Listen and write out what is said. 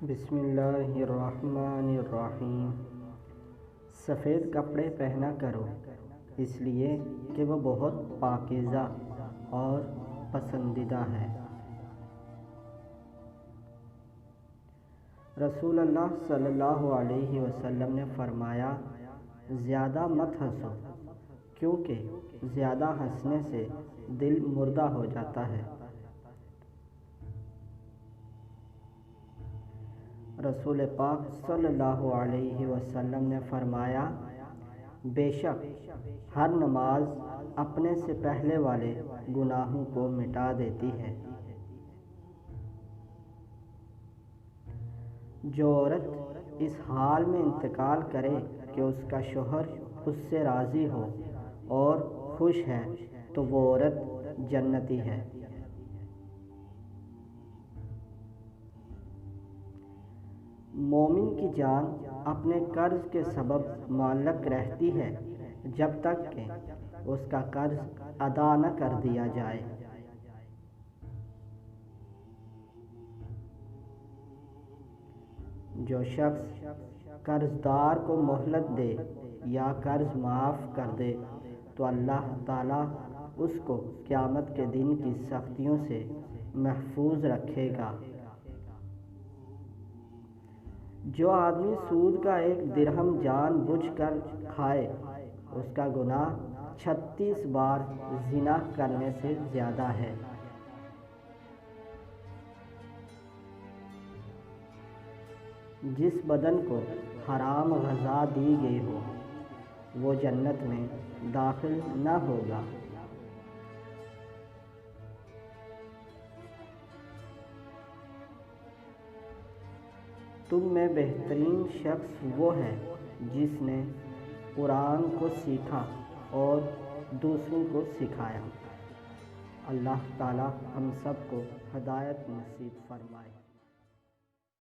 بسم اللہ الرحمن الرحیم۔ سفید کپڑے پہنا کرو اس لیے کہ وہ بہت پاکیزہ اور پسندیدہ ہے۔ رسول اللہ صلی اللہ علیہ وسلم نے فرمایا، زیادہ مت ہنسو کیونکہ زیادہ ہنسنے سے دل مردہ ہو جاتا ہے۔ رسول پاک صلی اللہ علیہ وسلم نے فرمایا، بے شک ہر نماز اپنے سے پہلے والے گناہوں کو مٹا دیتی ہے۔ جو عورت اس حال میں انتقال کرے کہ اس کا شوہر اس سے راضی ہو اور خوش ہے تو وہ عورت جنتی ہے۔ مومن کی جان اپنے قرض کے سبب معلق رہتی ہے جب تک کہ اس کا قرض ادا نہ کر دیا جائے۔ جو شخص قرض دار کو مہلت دے یا قرض معاف کر دے تو اللہ تعالیٰ اس کو قیامت کے دن کی سختیوں سے محفوظ رکھے گا۔ جو آدمی سود کا 1 درہم جان بوجھ کر کھائے اس کا گناہ 36 بار زنا کرنے سے زیادہ ہے۔ جس بدن کو حرام غذا دی گئی ہو وہ جنت میں داخل نہ ہوگا۔ تم میں بہترین شخص وہ ہے جس نے قرآن کو سیکھا اور دوسروں کو سکھایا۔ اللہ تعالی ہم سب کو ہدایت نصیب فرمائے۔